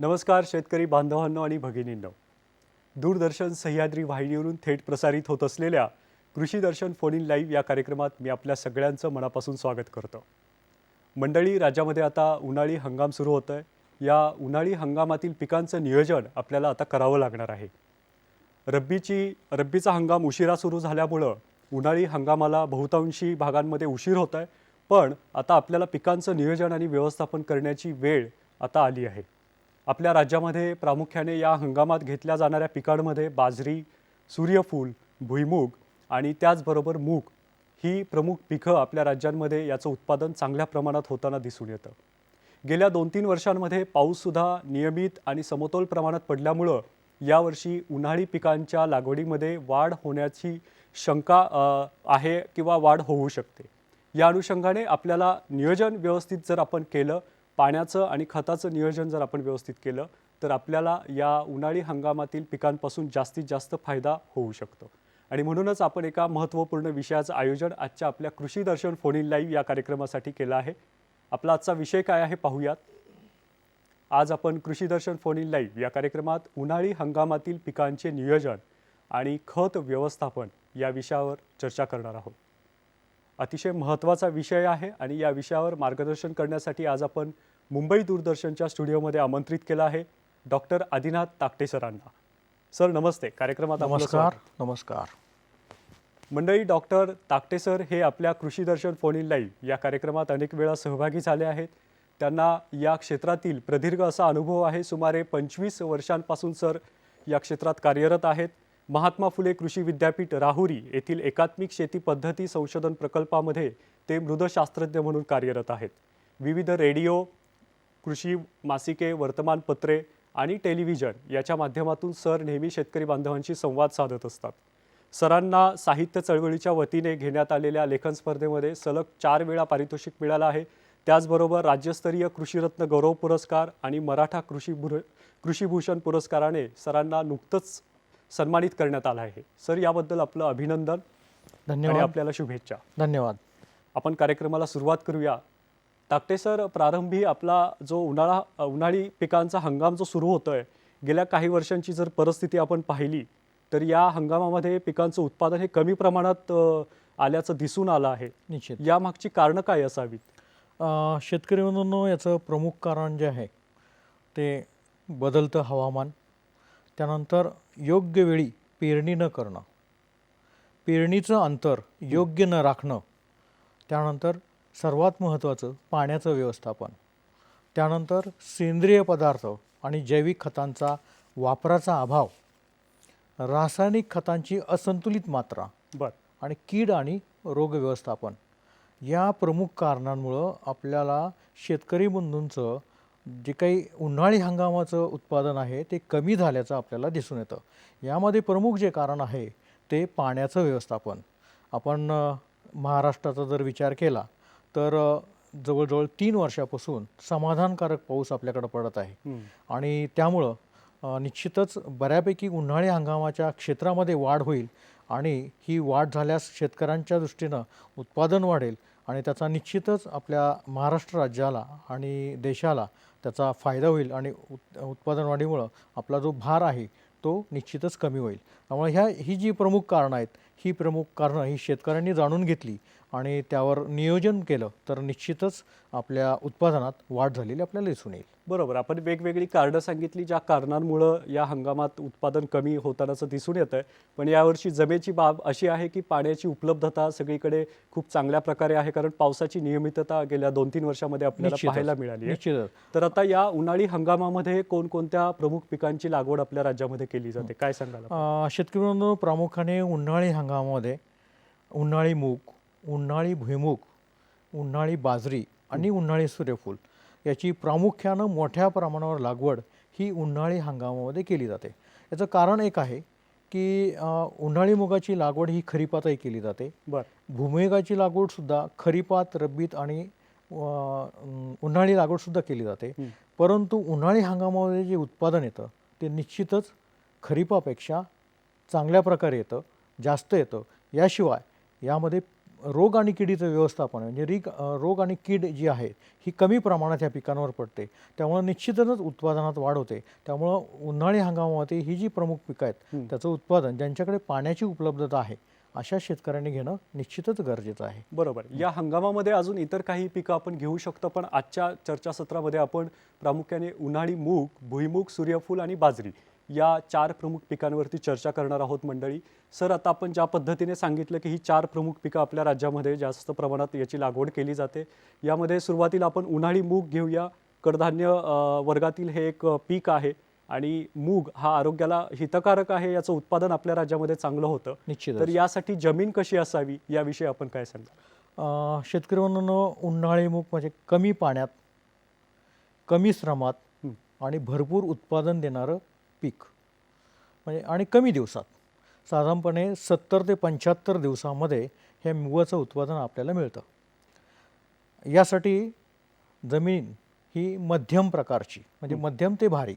नमस्कार शेतकरी बांधवांनो आणि भगिनींनो, दूरदर्शन सह्याद्री वाहिनीवरून थेट प्रसारित होत असलेल्या कृषी दर्शन फोन इन लाईव्ह या कार्यक्रमात मी आपल्या सगळ्यांचं मनापासून स्वागत करतो. मंडळी, राज्यामध्ये आता उन्हाळी हंगाम सुरू होत आहे. या उन्हाळी हंगामातील पिकांचं नियोजन आपल्याला आता करावं लागणार आहे. रब्बीचा हंगाम उशिरा सुरू झाल्यामुळं उन्हाळी हंगामाला बहुतांशी भागांमध्ये उशीर होत आहे. पण आता आपल्याला पिकांचं नियोजन आणि व्यवस्थापन करण्याची वेळ आता आली आहे. आपल्या राज्यामध्ये प्रामुख्याने या हंगामात घेतल्या जाणाऱ्या पिकांमध्ये बाजरी, सूर्यफूल, भुईमूग आणि त्याचबरोबर मूग ही प्रमुख पिकं आपल्या राज्यांमध्ये याचं उत्पादन चांगल्या प्रमाणात होताना दिसून येतं. गेल्या 2-3 वर्षांमध्ये पाऊससुद्धा नियमित आणि समतोल प्रमाणात पडल्यामुळं यावर्षी उन्हाळी पिकांच्या लागवडीमध्ये वाढ होण्याची शंका आहे किंवा वाढ होऊ शकते. या अनुषंगाने आपल्याला नियोजन व्यवस्थित जर आपण केलं, पाण्याचं आणि खताचं नियोजन जर आपण व्यवस्थित केलं, तर आपल्याला या उन्हाळी हंगामातील पिकांपासून जास्तीत जास्त फायदा होऊ शकतो. आणि म्हणूनच आपण एका महत्त्वपूर्ण विषयाचं आयोजन आजच्या आपल्या कृषी दर्शन फोन इन लाईव्ह या कार्यक्रमासाठी केलं आहे. आपला आजचा विषय काय आहे पाहूयात. आज आपण कृषी दर्शन फोन इन लाईव्ह या कार्यक्रमात उन्हाळी हंगामातील पिकांचे नियोजन आणि खत व्यवस्थापन या विषयावर चर्चा करणार आहोत. अतिशय महत्त्वाचा विषय आहे आणि या विषयावर मार्गदर्शन करण्यासाठी आज आपण मुंबई दूरदर्शनच्या स्टुडिओमध्ये आमंत्रित केलं आहे डॉक्टर आदिनाथ ताकटे सरांना. सर नमस्ते, कार्यक्रमात आपलं स्वागत. नमस्कार. मंडळी, डॉक्टर ताकटे सर हे आपल्या कृषी दर्शन फोन इन लाईव्ह या कार्यक्रमात अनेक वेळा सहभागी झाले आहेत. त्यांना या क्षेत्रातील प्रदीर्घ असा अनुभव आहे. सुमारे 25 वर्षांपासून सर या क्षेत्रात कार्यरत आहेत. महात्मा फुले कृषी विद्यापीठ राहुरी येथील एकात्मिक शेती पद्धती संशोधन प्रकल्पामध्ये ते मृदशास्त्रज्ञ म्हणून कार्यरत आहेत. विविध रेडिओ, कृषी मासिके, वर्तमानपत्रे आणि टेलिव्हिजन याच्या माध्यमातून सर नेहमी शेतकरी बांधवांशी संवाद साधत असतात. सरांना साहित्य चळवळीच्या वतीने घेण्यात आलेल्या लेखन स्पर्धेमध्ये सलग 4 वेळा पारितोषिक मिळालं आहे. त्याचबरोबर राज्यस्तरीय कृषीरत्न गौरव पुरस्कार आणि मराठा कृषीभूषण पुरस्काराने सरांना नुकतंच सन्मानित करण्यात आलं आहे. सर, याबद्दल आपलं अभिनंदन. धन्यवाद. आणि आपल्याला शुभेच्छा. धन्यवाद. आपण कार्यक्रमाला सुरुवात करूया. ताकटे सर, प्रारंभी आपला जो उन्हाळी पिकांचा हंगाम जो सुरू होतोय, गेल्या काही वर्षांची जर परिस्थिती आपण पाहिली तर या हंगामामध्ये पिकांचं उत्पादन हे कमी प्रमाणात आल्याचं दिसून आलं आहे. निश्चित यामागची कारणं काय असावीत? शेतकरी बंधूंनो, याचं प्रमुख कारण जे आहे ते बदलतं हवामान, त्यानंतर योग्य वेळी पेरणी न करणं, पेरणीचं अंतर योग्य न राखणं, त्यानंतर सर्वात महत्त्वाचं पाण्याचं व्यवस्थापन, त्यानंतर सेंद्रिय पदार्थ आणि जैविक खतांचा वापराचा अभाव, रासायनिक खतांची असंतुलित मात्रा आणि कीड आणि रोग व्यवस्थापन या प्रमुख कारणांमुळं आपल्याला शेतकरी बंधूंचं जे काही उन्हाळी हंगामाचं उत्पादन आहे ते कमी झाल्याचं आपल्याला दिसून येतं. यामध्ये प्रमुख जे कारण आहे ते पाण्याचं व्यवस्थापन. आपण महाराष्ट्राचा जर विचार केला तर जवळजवळ 3 वर्षापासून समाधानकारक पाऊस आपल्याकडे पडत आहे आणि त्यामुळं निश्चितच बऱ्यापैकी उन्हाळी हंगामाच्या क्षेत्रामध्ये वाढ होईल आणि ही वाढ झाल्यास शेतकऱ्यांच्या दृष्टीनं उत्पादन वाढेल आणि त्याचा निश्चितच आपल्या महाराष्ट्र राज्याला आणि देशाला त्याचा फायदा होईल आणि उत्पादन वाढीमुळं आपला जो भार आहे तो निश्चितच कमी होईल. त्यामुळे ही जी प्रमुख कारणं आहेत ही प्रमुख कारणं ही शेतकऱ्यांनी जाणून घेतली आणि त्यावर नियोजन केलं तर निश्चितच आपल्या उत्पादनात वाढ झालेली आपल्याला दिसून येईल. बरोबर. आपण वेगवेगळी कारणं सांगितली ज्या कारणांमुळं या हंगामात उत्पादन कमी होतानाचं दिसून येतंय. पण यावर्षी जमेची बाब अशी आहे की पाण्याची उपलब्धता सगळीकडे खूप चांगल्या प्रकारे आहे, कारण पावसाची नियमितता गेल्या 2-3 वर्षामध्ये आपल्याला निश्चितच. पाहायला मिळाली आहे. निश्चितच. तर आता या उन्हाळी हंगामामध्ये कोणकोणत्या प्रमुख पिकांची लागवड आपल्या राज्यामध्ये केली जाते, काय सांगाल आपण? शेतकरी बंधूंनो, प्रामुख्याने उन्हाळी हंगामामध्ये उन्हाळी मूग, उन्हाळी भुईमूग, उन्हाळी बाजरी आणि उन्हाळी सूर्यफूल याची प्रामुख्यानं मोठ्या प्रमाणावर लागवड ही उन्हाळी हंगामामध्ये केली जाते. याचं कारण एक आहे की उन्हाळी मुगाची लागवड ही खरीपातही केली जाते. बरं. भूमिगाची लागवडसुद्धा खरीपात, रब्बीत आणि उन्हाळी लागवडसुद्धा केली जाते. परंतु उन्हाळी हंगामामध्ये जे उत्पादन येतं ते निश्चितच खरीपापेक्षा चांगल्या प्रकारे येतं, जास्त येतं. याशिवाय यामध्ये रोग आणि किडीचं व्यवस्थापन म्हणजे रोग आणि कीड जी आहे ही कमी प्रमाणात या पिकांवर पडते. त्यामुळे निश्चितच उत्पादनात वाढ होते. त्यामुळं उन्हाळी हंगामामध्ये ही जी प्रमुख पिकं आहेत त्याचं उत्पादन ज्यांच्याकडे पाण्याची उपलब्धता आहे अशा शेतकऱ्यांनी घेणं निश्चितच गरजेचं आहे. बरोबर. या हंगामामध्ये अजून इतर काही पिकं आपण घेऊ शकतो, पण आजच्या चर्चासत्रामध्ये आपण प्रामुख्याने उन्हाळी मूग, भुईमूग, सूर्यफूल आणि बाजरी या 4 प्रमुख पिकांवरती चर्चा करणार आहोत मंडळी. सर, आता आपण ज्या पद्धतीने सांगितलं की ही 4 प्रमुख पिकं आपल्या राज्यामध्ये जास्त प्रमाणात याची लागवड केली जाते. यामध्ये सुरुवातीला आपण उन्हाळी मूग घेऊया. कडधान्य वर्गातील हे एक पीक आहे आणि मूग हा आरोग्याला हितकारक आहे, याचं उत्पादन आपल्या राज्यामध्ये चांगलं होतं. निश्चितच. तर यासाठी जमीन कशी असावी याविषयी आपण काय सांगाल? शेतकरी बंधूंनो, उन्हाळी मूग म्हणजे कमी पाण्यात, कमी श्रमात आणि भरपूर उत्पादन देणारं पीक म्हणजे आणि कमी दिवसात, साधारणपणे 70 ते 75 दिवसामध्ये हे मुगाचं उत्पादन आपल्याला मिळतं. यासाठी जमीन ही मध्यम प्रकारची म्हणजे मध्यम ते भारी,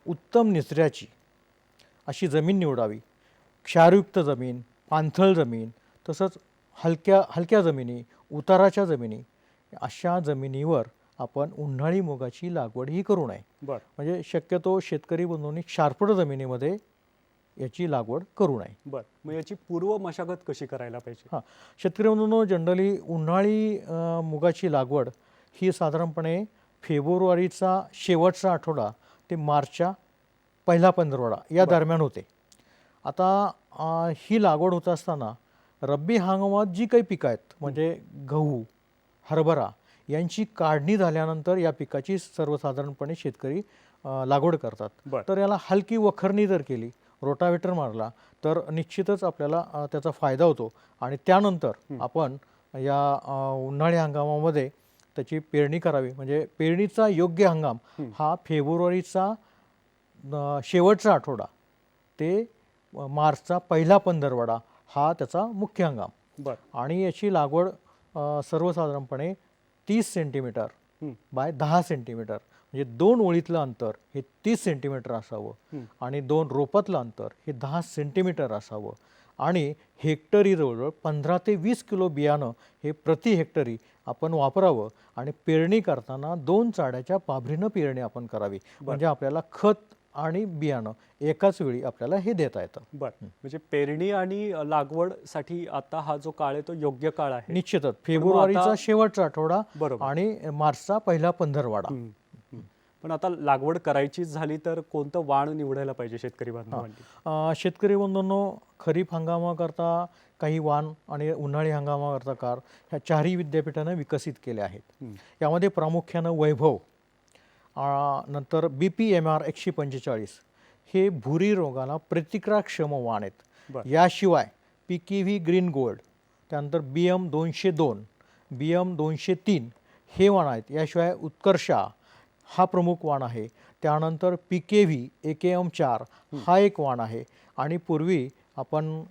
उत्तम निचऱ्याची अशी जमीन निवडावी. क्षारयुक्त जमीन, पाणथळ जमीन, तसंच हलक्या जमिनी, उताराच्या जमिनी अशा जमिनीवर आपण उन्हाळी मुगाची लागवड ही करू नये. बरं. म्हणजे शक्यतो शेतकरी बंधूंनी क्षारपड जमिनीमध्ये याची लागवड करू नये. बरं. मग याची पूर्व मशागत कशी करायला पाहिजे? हां, शेतकरी बंधूंनो, जनरली उन्हाळी मुगाची लागवड ही साधारणपणे फेब्रुवारीचा शेवटचा आठवडा ते मार्चच्या पहिला पंधरवडा या दरम्यान होते. आता ही लागवड होत असताना रब्बी हंगामात जी काही पिकं आहेत म्हणजे गहू, हरभरा यांची काढणी झाल्यानंतर या पिकाची सर्वसाधारणपणे शेतकरी लागवड करतात. बरं. तर याला हलकी वखरणी जर केली, रोटावेटर मारला तर निश्चितच आपल्याला त्याचा फायदा होतो आणि त्यानंतर आपण या उन्हाळी हंगामामध्ये त्याची पेरणी करावी. म्हणजे पेरणीचा योग्य हंगाम हा फेब्रुवारीचा शेवटचा आठवडा ते मार्चचा पहिला पंधरवडा हा त्याचा मुख्य हंगाम. बरं. आणि याची लागवड सर्वसाधारणपणे 30 सेंटीमीटर बाय 10 सेंटीमीटर म्हणजे 2 ओळीतलं अंतर हे 30 सेंटीमीटर असावं आणि 2 रोपातलं अंतर हे 10 सेंटीमीटर असावं आणि हेक्टरी जवळजवळ 15 ते 20 किलो बियाणं हे प्रति हेक्टरी आपण वापरावं आणि पेरणी करताना 2 चाड्याच्या पाभरीनं पेरणी आपण करावी. म्हणजे आपल्याला खत आणि बियाणं एकाच वेळी आपल्याला हे देता येतं. बरं. म्हणजे पेरणी आणि लागवडसाठी आता हा जो काळ आहे तो योग्य काळ आहे. निश्चितच फेब्रुवारीचा शेवटचा आठवडा बरोबर. आणि मार्चचा पहिला पंधरवडा. पण आता लागवड करायचीच झाली तर कोणतं वाण निवडायला पाहिजे शेतकरी बांधवांनी? शेतकरी बंधूंनो, खरीप हंगामाकरता काही वाण आणि उन्हाळी हंगामाकरता कार ह्या 4ही विद्यापीठानं विकसित केले आहेत. यामध्ये प्रामुख्यानं वैभव, नंतर BPMR 145 हे भुरी रोगाला प्रतिकारक्षम वाण आहेत. याशिवाय PKV ग्रीन गोल्ड, त्यानंतर BM 202, BM 203 हे वाण आहेत. याशिवाय उत्कर्षा हा प्रमुख वाण आहे. त्यानंतर PKV AKM 4 हा एक वाण आहे. आणि पूर्वी आपण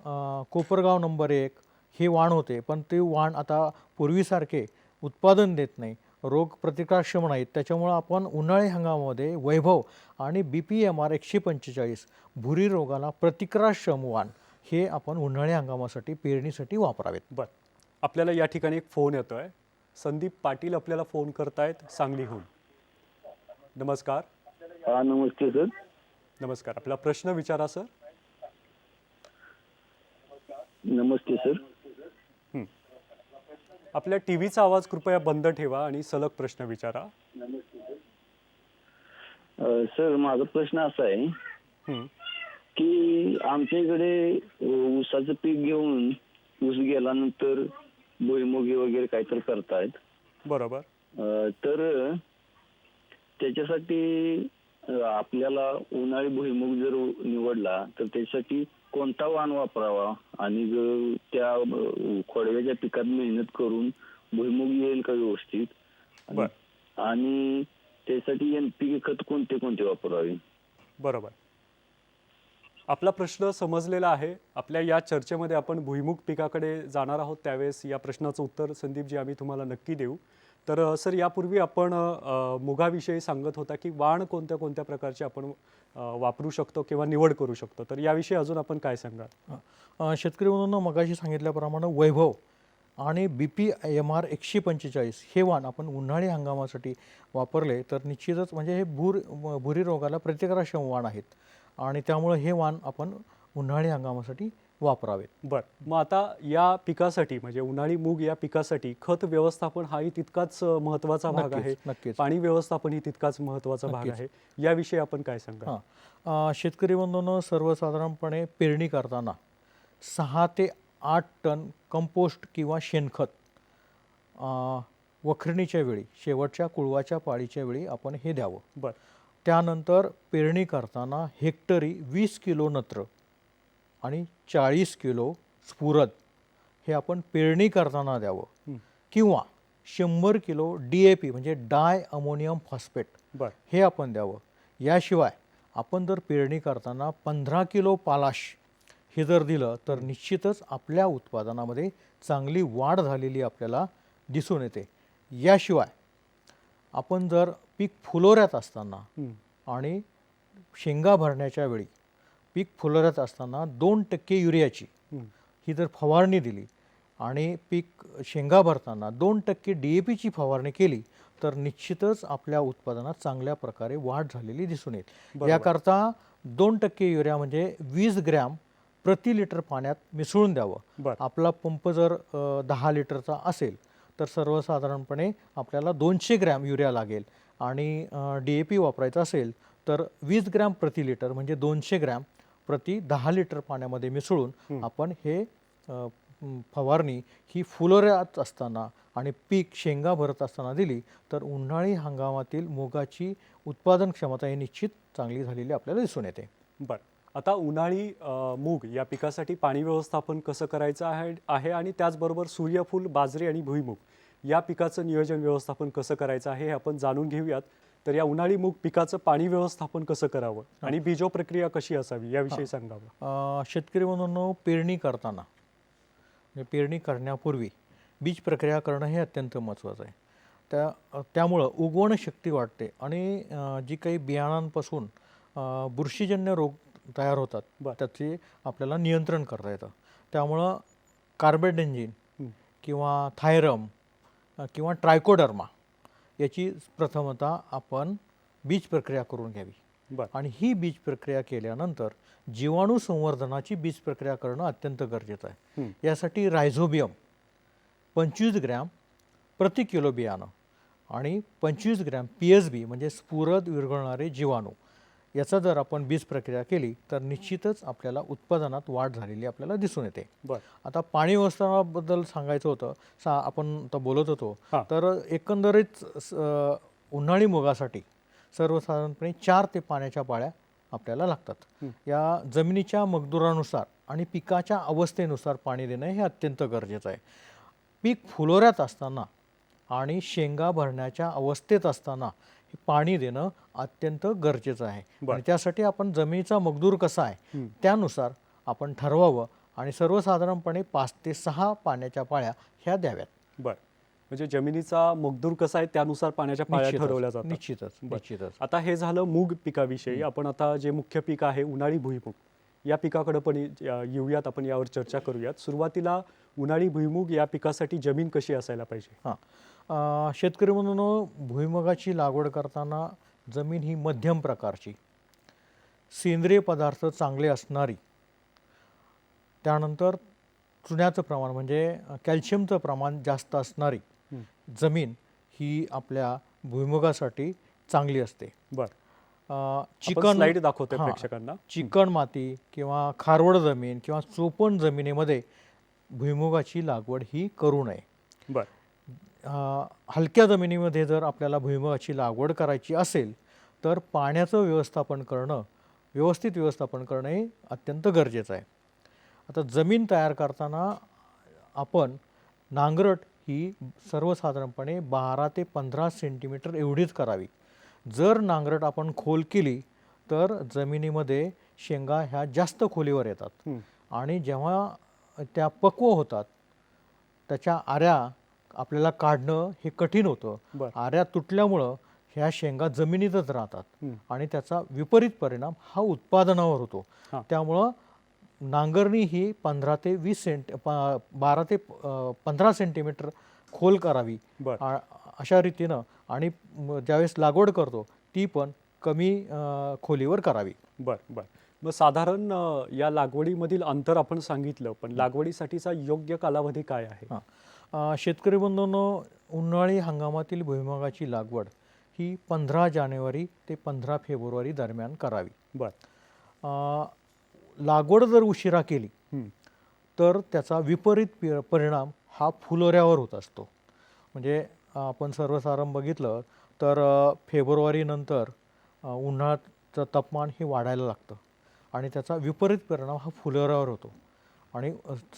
कोपरगाव नंबर 1 हे वाण होते, पण ते वाण आता पूर्वीसारखे उत्पादन देत नाही, रोग प्रतिकारक्षम नाहीत. त्याच्यामुळं आपण उन्हाळी हंगामामध्ये वैभव आणि BPMR 145 भुरी रोगाला प्रतिकारक्षम वाण हे आपण उन्हाळी हंगामासाठी पेरणीसाठी वापरावेत. बरं. आपल्याला या ठिकाणी एक फोन येतोय. संदीप पाटील आपल्याला फोन करतायत सांगलीहून. नमस्कार. नमस्ते सर. नमस्कार. आपला प्रश्न विचारा सर. नमस्ते सर. आपल्या टीव्हीचा आवाज कृपया बंद ठेवा आणि सलग प्रश्न विचारा. सर माझा प्रश्न असा आहे हं, की आमच्या इकडे ऊसाचं पीक घेऊन ऊस गेल्यानंतर भुईमुगी वगैरे काहीतरी करतायत. बरोबर. तर त्याच्यासाठी आपल्याला उन्हाळी भुईमुग जर निवडला तर त्याच्यासाठी कोणता वाण वापरावा आणि त्या खोडव्याच्या पिकात मेहनत करून भुईमुग येईल का व्यवस्थित बर आणि त्यासाठी NPK खत कोणते कोणते वापरावे. बरोबर. आपला प्रश्न समजलेला आहे. आपल्या या चर्चेमध्ये आपण भुईमुग पिकाकडे जाणार आहोत, त्यावेळेस या प्रश्नाचं उत्तर संदीपजी आम्ही तुम्हाला नक्की देऊ. तर सर, यापूर्वी आपण मुगाविषयी सांगत होता की वाण कोणत्या कोणत्या प्रकारचे आपण वापरू शकतो किंवा निवड करू शकतो, तर याविषयी अजून आपण काय सांगाल? शेतकरी बंधूंनो, मगाशी सांगितल्याप्रमाणे वैभव आणि BPMR 145 हे वाण आपण उन्हाळी हंगामासाठी वापरले तर निश्चितच म्हणजे हे भुरी रोगाला प्रतिकारक्षम वाण आहेत आणि त्यामुळे हे वाण आपण उन्हाळी हंगामासाठी वापरावेत. बरं, मग आता या पिकासाठी म्हणजे उन्हाळी मूग या पिकासाठी खत व्यवस्थापन हाही तितकाच महत्त्वाचा भाग आहे. नक्कीच. पाणी व्यवस्थापन ही तितकाच महत्त्वाचा भाग आहे. याविषयी आपण काय सांगाल? शेतकरी बंधूंनो, सर्वसाधारणपणे पेरणी करताना 6 ते 8 टन कंपोस्ट किंवा शेणखत वखरणीच्या वेळी, शेवटच्या कुळवाच्या पाळीच्या वेळी आपण हे द्यावं. बरं. त्यानंतर पेरणी करताना हेक्टरी 20 किलो नत्र आणि 40 किलो स्फुरद हे आपण पेरणी करताना द्यावं किंवा 100 किलो DAP म्हणजे डाय अमोनियम फॉस्फेट बरं. हे आपण द्यावं. याशिवाय आपण जर पेरणी करताना 15 किलो पालाश हे जर दिलं तर निश्चितच आपल्या उत्पादनामध्ये चांगली वाढ झालेली आपल्याला दिसून येते. याशिवाय आपण जर पीक फुलोऱ्यात असताना आणि शेंगा भरण्याच्या वेळी पीक फुलोऱ्यात असताना 2% युरियाची ही जर फवारणी दिली आणि पीक शेंगा भरताना 2% DAPची फवारणी केली तर निश्चितच आपल्या उत्पादनात चांगल्या प्रकारे वाढ झालेली दिसून येईल. याकरता 2% युरिया म्हणजे 20 ग्रॅम प्रति लिटर पाण्यात मिसळून द्यावं. आपला पंप जर 10 लिटरचा असेल तर सर्वसाधारणपणे आपल्याला 200 ग्रॅम युरिया लागेल आणि DAP वापरायचा असेल तर 20 ग्रॅम प्रति लिटर म्हणजे 200 ग्रॅम प्रति 10 लिटर पाण्यामध्ये मिसळून आपण हे फवारणी ही फुलोऱ्यात असताना आणि पीक शेंगा भरत असताना दिली तर उन्हाळी हंगामातील मुगाची उत्पादन क्षमता ही निश्चित चांगली झालेली आपल्याला दिसून येते. बरं, आता उन्हाळी मूग या पिकासाठी पाणी व्यवस्थापन कसं करायचं आहे आणि त्याचबरोबर सूर्यफूल, बाजरी आणि भुईमूग या पिकाचं नियोजन व्यवस्थापन कसं करायचं आहे हे आपण जाणून घेऊयात. तर या उन्हाळी मूग पिकाचं पाणी व्यवस्थापन कसं करावं आणि बीजो प्रक्रिया कशी असावी याविषयी सांगावं. शेतकरी बंधूंनो, पेरणी करताना पेरणी करण्यापूर्वी बीज प्रक्रिया करणं हे अत्यंत महत्त्वाचं आहे. त्यामुळं उगवण शक्ती वाढते आणि जी काही बियाणांपासून बुरशीजन्य रोग तयार होतात त्याचे आपल्याला नियंत्रण करता येतं. त्यामुळं कार्बेडेंजिन किंवा थायरम किंवा ट्रायकोडर्मा याची प्रथमतः आपण बीज प्रक्रिया करून घ्यावी आणि ही बीज प्रक्रिया केल्यानंतर जीवाणू संवर्धनाची बीज प्रक्रिया करणं अत्यंत गरजेचं आहे. यासाठी रायझोबियम 25 ग्रॅम प्रति किलो बियाणं आणि 25 ग्रॅम PSB म्हणजे स्फुरद विरघळणारे जीवाणू याचा जर आपण बीज प्रक्रिया केली तर निश्चितच आपल्याला उत्पादनात वाढ झालेली आपल्याला दिसून येते. आता पाणी व्यवस्थापनाबद्दल सांगायचं होतं, आपण आता बोलत होतो. तर एकंदरीत उन्हाळी मुगासाठी सर्वसाधारणपणे 4 ते पाण्याच्या पाळ्या आपल्याला लागतात. या जमिनीच्या मगदुरानुसार आणि पिकाच्या अवस्थेनुसार पाणी देणं हे अत्यंत गरजेचं आहे. पीक फुलोऱ्यात असताना आणि शेंगा भरण्याच्या अवस्थेत असताना पाणी देणं अत्यंत गरजेचं आहे आणि त्यासाठी आपण जमिनीचा मगदूर कसा आहे त्यानुसार आपण ठरवावं आणि सर्वसाधारणपणे 5 ते 6 पाण्याच्या पाळ्या ह्या द्याव्यात. बरं, म्हणजे जमिनीचा मगदूर कसा आहे त्यानुसार पाण्याच्या पाळ्या ठरवल्या जातात. निश्चितच. आता हे झालं मूग पिकाविषयी. आपण आता जे मुख्य पीक आहे उन्हाळी भुईमूग या पिकाकडे पण येऊयात, आपण यावर चर्चा करूयात. सुरुवातीला उन्हाळी भुईमूग या पिकासाठी जमीन कशी असायला पाहिजे? शेतकरी म्हणून भुईमुगाची लागवड करताना जमीन ही मध्यम प्रकारची, सेंद्रिय पदार्थ चांगले असणारी, त्यानंतर चुन्याचं प्रमाण म्हणजे कॅल्शियमचं प्रमाण जास्त असणारी जमीन ही आपल्या भुईमुगासाठी चांगली असते. बर, चिकन स्लाइड दाखवतोय हां, प्रेक्षकांना. चिकण माती किंवा खारवड जमीन किंवा चोपण जमिनीमध्ये भुईमुगाची लागवड ही करू नये. बर, हलक्या जमिनीमध्ये जर आपल्याला भुईमुगाची लागवड करायची असेल तर पाण्याचं व्यवस्थित व्यवस्थापन करणं हे अत्यंत गरजेचं आहे. आता जमीन तयार करताना आपण नांगरट ही सर्वसाधारणपणे 12 ते 15 सेंटीमीटर एवढीच करावी. जर नांगरट आपण खोल केली तर जमिनीमध्ये शेंगा ह्या जास्त खोलीवर येतात आणि जेव्हा त्या पक्व होतात त्याच्या आऱ्या आपल्याला काढणं हे कठीण होतं. बर, आऱ्या तुटल्यामुळं ह्या शेंगा जमिनीतच राहतात आणि त्याचा विपरीत परिणाम हा उत्पादनावर होतो. हां. त्यामुळं नांगरणी ही 12 ते 15 सेंटीमीटर खोल करावी. बर, अशा रीतीनं आणि ज्यावेळेस लागवड करतो ती पण कमी खोलीवर करावी. बर, बर. मग साधारण या लागवडीमधील अंतर आपण सांगितलं, पण लागवडीसाठीचा योग्य कालावधी काय आहे? शेतकरी बंधूंनो, उन्हाळी हंगामातील भुईमुगाची लागवड ही 15 जानेवारी ते 15 फेब्रुवारी दरम्यान करावी. बर, लागवड जर उशिरा केली तर त्याचा विपरीत परिणाम हा फुलोऱ्यावर होत असतो. म्हणजे आपण सर्वसाधारण बघितलं तर फेब्रुवारीनंतर उन्हाळ्याचं तापमान हे वाढायला लागतं आणि त्याचा विपरीत परिणाम हा फुलोऱ्यावर होतो आणि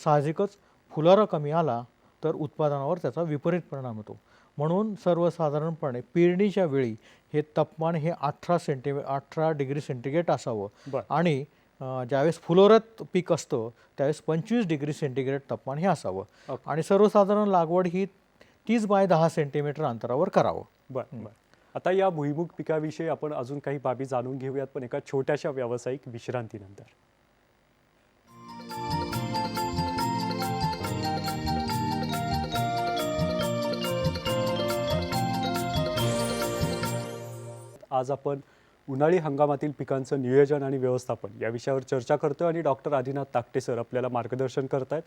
साहजिकच फुलोरा कमी आला तर उत्पादनावर त्याचा विपरीत परिणाम होतो. म्हणून सर्वसाधारणपणे पेरणीच्या वेळी हे तापमान हे 18 डिग्री सेंटीग्रेड असावं बर, आणि ज्यावेळेस फुलोऱ्यात पीक असतं त्यावेळेस 25 डिग्री सेंटीग्रेड तापमान हे असावं. ओके. आणि सर्वसाधारण लागवड ही 30 बाय 10 सेंटीमीटर अंतरावर करावं. बर, बर. आता या भुईमुग पिकाविषयी आपण अजून काही बाबी जाणून घेऊयात, पण एका छोट्याशा व्यावसायिक विश्रांतीनंतर. आज आपण उन्हाळी हंगामातील पिकांचं नियोजन आणि व्यवस्थापन या विषयावर चर्चा करतोय आणि डॉक्टर आदिनाथ ताकटे सर आपल्याला मार्गदर्शन करतायत.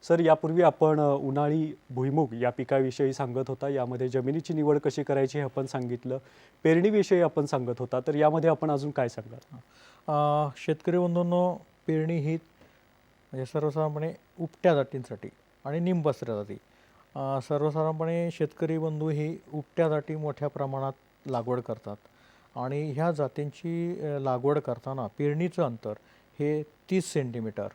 सर, यापूर्वी आपण उन्हाळी भुईमुग या पिकाविषयी सांगत होता. यामध्ये जमिनीची निवड कशी करायची हे आपण सांगितलं, पेरणीविषयी आपण सांगत होता, तर यामध्ये आपण अजून काय सांगाल? शेतकरी बंधूंनो, पेरणी ही म्हणजे सर्वसाधारणपणे उपट्या जातींसाठी आणि निंबसऱ्या जाती. सर्वसाधारणपणे शेतकरी बंधू ही उपट्या जाती मोठ्या प्रमाणात लागवड करतात आणि ह्या जातींची लागवड करताना पेरणीचं अंतर हे 30 सेंटीमीटर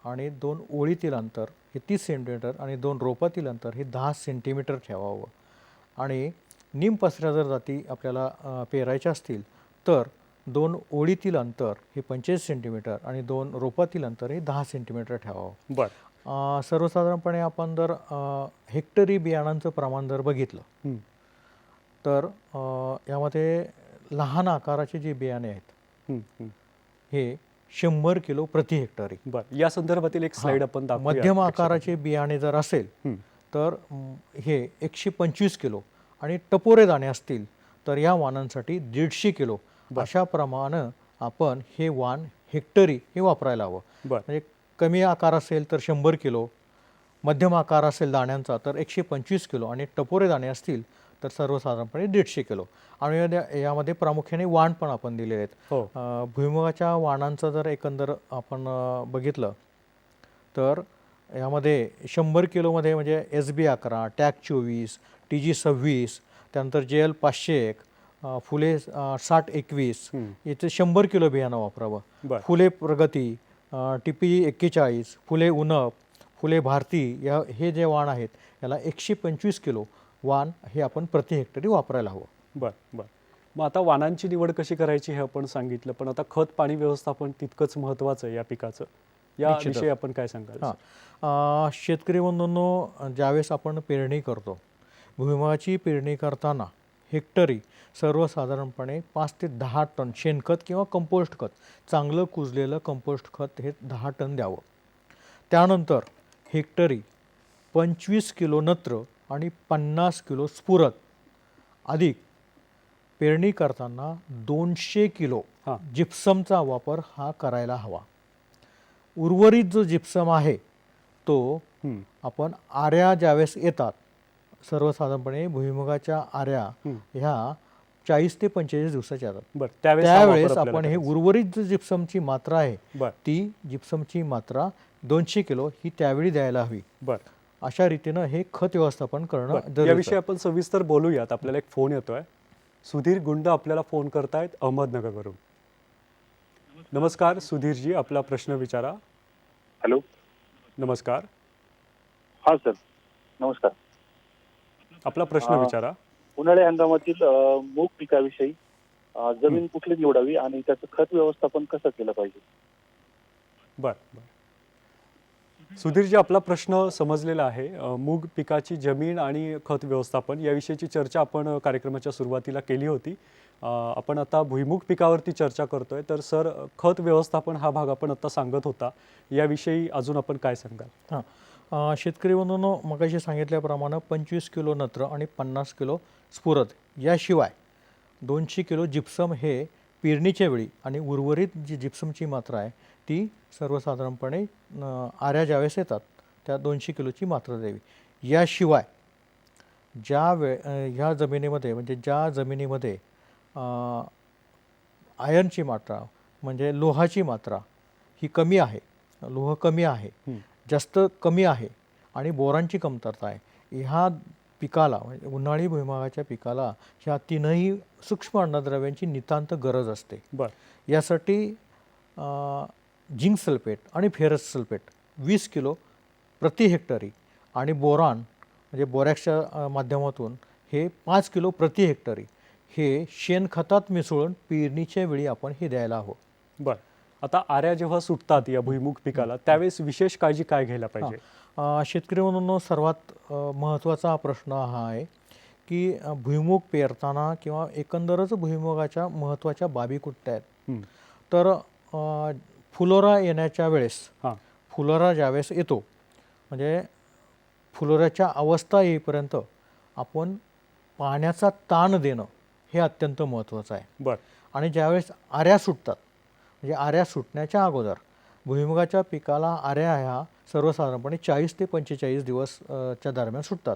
आणि 2 ओळीतील अंतर हे 30 सेंटीमीटर आणि 2 रोपातील अंतर हे 10 सेंटीमीटर ठेवावं. आणि निमपसऱ्या जर जाती आपल्याला पेरायच्या असतील तर 2 ओळीतील अंतर हे 25 सेंटीमीटर आणि 2 रोपातील अंतर हे 10 सेंटीमीटर ठेवावं. बर, सर्वसाधारणपणे आपण जर हेक्टरी बियाणांचं प्रमाण जर बघितलं तर यामध्ये लहान आकाराचे जे बियाणे आहेत हे 100 किलो प्रति हेक्टरी. बर, या संदर्भातील एक स्लाइड आपण दाखवूया. मध्यम आकाराचे बियाणे जर असेल तर हे 125 किलो आणि टपोरे दाणे असतील तर या वाणांसाठी 150 किलो अशा प्रमाणे आपण हे वाण हेक्टरी हे वापरायला हवं. बर, म्हणजे कमी आकार असेल तर 100 किलो, मध्यम आकार असेल दाण्यांचा तर 125 किलो आणि टपोरे दाणे असतील तर सर्वसाधारणपणे 150 किलो. आणि यामध्ये प्रामुख्याने वाण पण आपण दिलेले आहेत. हो, भुईमुगाच्या वाणांचं जर एकंदर आपण बघितलं तर यामध्ये 100 किलोमध्ये म्हणजे SB11, टॅग 24, TG 26, त्यानंतर JL 501, फुले 6021 याचे 100 किलो बियाणं वापरावं. बर, फुले प्रगती, TP 41, फुले उनप, फुले भारती हे जे वाण आहेत याला 125 किलो वाण हे आपण प्रति हेक्टरी वापरायला हवं. बर, बर. मग आता वाणांची निवड कशी करायची हे आपण सांगितलं, पण आता खत पाणी व्यवस्थापन तितकंच महत्त्वाचं आहे या पिकाचं. याविषयी आपण काय सांगाल? शेतकरी बंधूंनो, ज्यावेळेस आपण पेरणी करतो भुईमुगाची पेरणी करताना हेक्टरी सर्वसाधारणपणे 5 ते 10 टन शेणखत किंवा कंपोस्ट खत, चांगलं कुजलेलं कंपोस्ट खत हे 10 टन द्यावं. त्यानंतर हेक्टरी 25 किलो नत्र आणि 50 किलो स्फुरद अधिक पेरणी करताना 200 किलो जिप्समचा वापर हा करायला हवा. उर्वरित जो जिप्सम आहे तो हं, आपण आऱ्या ज्यावेळेस येतात, सर्वसाधारणपणे भुईमुगाच्या आऱ्या ह्या 40 ते 45 दिवसाच्या येतात. बरं त्यावेळेस हा वापर त्यावेळेस आपल्याला आपण हे करायचा. उर्वरित जी जिप्समची मात्रा आहे बरं ती जिप्समची मात्रा 200 किलो ही त्यावेळी द्यायला हवी. बरं अशा रीतीनं हे खत व्यवस्थापन करणं बरं गरजेचं याविषयी आहे. आपण सविस्तर बोलूयात. आपल्याला एक फोन येतोय. सुधीर गुंड आपल्याला फोन करतायत अहमदनगरवरून. नमस्कार सुधीरजी, आपला प्रश्न विचारा. हॅलो. नमस्कार, हा सर, नमस्कार. आपला प्रश्न विचारा. उन्हाळी हंगामातील मूग पिकाविषयी जमीन कुठली निवडावी आणि त्याचं खत व्यवस्थापन कसं केलं पाहिजे? बर बर सुधीरजी, आपला प्रश्न समजलेला आहे. मूग पिकाची जमीन आणि खत व्यवस्थापन याविषयीची चर्चा आपण कार्यक्रमाच्या सुरुवातीला केली होती. आपण आता भुईमुग पिकावरती चर्चा करतोय. तर सर, खत व्यवस्थापन हा भाग आपण आता सांगत होता, याविषयी अजून आपण काय सांगाल? हां, शेतकरी बंधूंनो, मगाशी सांगितल्याप्रमाणे 25 किलो नत्र आणि 50 किलो स्फुरद याशिवाय 200 किलो जिप्सम हे पेरणीच्या वेळी आणि उर्वरित जी जिप्समची मात्रा आहे ती सर्वसाधारणपणे आऱ्या ज्यावेळेस येतात त्या 200 किलोची मात्रा द्यावी. याशिवाय ह्या जमिनीमध्ये म्हणजे ज्या जमिनीमध्ये आयर्नची मात्रा म्हणजे लोहाची मात्रा ही कमी आहे, लोह कमी आहे, जास्त कमी आहे आणि बोरांची कमतरता आहे, ह्या पिकाला म्हणजे उन्हाळी भुईमुगाच्या पिकाला ह्या तीनही सूक्ष्म अन्नद्रव्यांची नितांत गरज असते. बरं यासाठी झिंक सल्फेट आणि फेरस सल्फेट 20 किलो प्रति हेक्टरी आणि बोरान म्हणजे बोरॅक्सच्या माध्यमातून हे 5 किलो प्रति हेक्टरी हे शेणखतात मिसळून पेरणीच्या वेळी आपण हे द्यायला हवं. बरं आता आऱ्या जेव्हा सुटतात या भुईमुग पिकाला त्यावेळेस विशेष काळजी काय घ्यायला पाहिजे? शेतकरी म्हणून सर्वात महत्त्वाचा प्रश्न हा आहे की भुईमुग पेरताना किंवा एकंदरच भुईमुगाच्या महत्त्वाच्या बाबी कुठल्या आहेत. तर फुलोरा येण्याच्या वेळेस, फुलोरा ज्यावेळेस येतो म्हणजे फुलोऱ्याच्या अवस्था येईपर्यंत आपण पाण्याचा ताण देणं हे अत्यंत महत्त्वाचं आहे. बरं आणि ज्यावेळेस आऱ्या सुटतात म्हणजे आऱ्या सुटण्याच्या अगोदर भुईमुगाच्या पिकाला आऱ्या ह्या सर्वसाधारणपणे 40 ते 45 दिवस च्या दरम्यान सुटतात.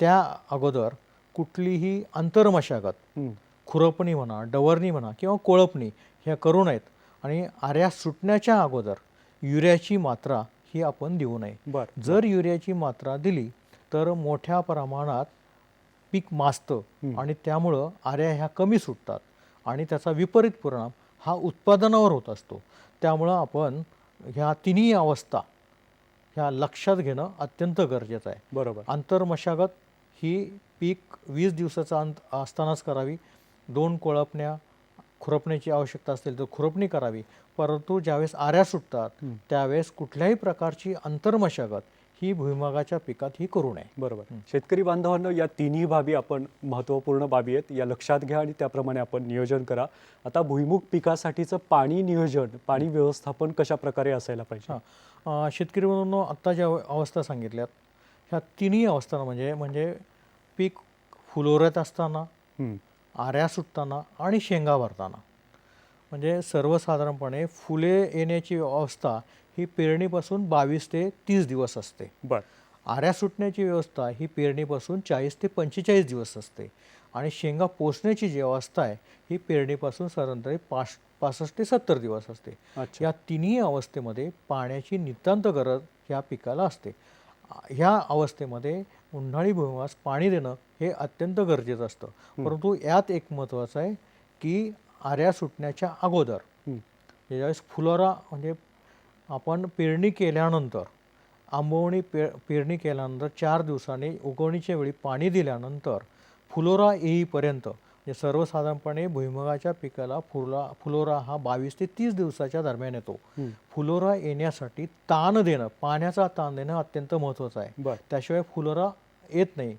त्या अगोदर कुठलीही आंतरमशागत, खुरपणी म्हणा, डवरणी म्हणा किंवा कोळपणी ह्या करू नयेत आणि आऱ्या सुटण्याच्या अगोदर युरियाची मात्रा ही आपण देऊ नये. बरं जर युरियाची मात्रा दिली तर मोठ्या प्रमाणात पीक माजतं आणि त्यामुळं आऱ्या ह्या कमी सुटतात आणि त्याचा विपरीत परिणाम हा उत्पादनावर होत असतो. त्यामुळं आपण ह्या तिन्ही अवस्था ह्या लक्षात घेणं अत्यंत गरजेचं आहे. बरोबर. आंतरमशागत ही पीक 20 दिवसाचा असतानाच करावी. 2 कोळपण्या खुरपण्याची आवश्यकता असेल तर खुरपणी करावी. परंतु ज्यावेळेस आऱ्या सुटतात त्यावेळेस कुठल्याही प्रकारची आंतरमशागत ही भुईमुगाच्या पिकात ही करू नये. बरोबर. शेतकरी बांधवांनो, या तिन्ही बाबी आपण महत्त्वपूर्ण बाबी आहेत, या लक्षात घ्या आणि त्याप्रमाणे आपण नियोजन करा. आता भुईमुग पिकासाठीचं पाणी नियोजन, पाणी व्यवस्थापन कशा प्रकारे असायला पाहिजे? शेतकरी म्हणून आत्ता ज्या अवस्था सांगितल्यात ह्या तिन्ही अवस्था म्हणजे पीक फुलोऱ्यात असताना, आऱ्या सुटताना आणि शेंगा भरताना, म्हणजे सर्वसाधारणपणे फुले येण्याची अवस्था ही पेरणीपासून 22 ते 30 दिवस असते. बरं. आऱ्या सुटण्याची व्यवस्था ही पेरणीपासून 40 ते 45 दिवस असते आणि शेंगा पोचण्याची जी अवस्था आहे ही पेरणीपासून साधारणतः 65 ते 70 दिवस असते. या तिन्ही अवस्थेमध्ये पाण्याची नितांत गरज ह्या पिकाला असते. ह्या अवस्थेमध्ये उन्हाळी भुईमुगास पाणी देणं हे अत्यंत गरजेचं असतं. परंतु यात एक महत्त्वाचं आहे की आऱ्या सुटण्याच्या अगोदर ज्यावेळेस फुलोरा म्हणजे आपण पेरणी केल्यानंतर आंबवणी पेरणी केल्यानंतर 4 दिवसांनी उगवणीच्या वेळी पाणी दिल्यानंतर फुलोरा येईपर्यंत म्हणजे सर्वसाधारणपणे भुईमुगाच्या पिकाला फुलोरा हा 22 ते 30 दिवसाच्या दरम्यान येतो. फुलोरा येण्यासाठी ताण देणं, पाण्याचा ताण देणं अत्यंत महत्त्वाचं आहे. त्याशिवाय फुलोरा येत नाही.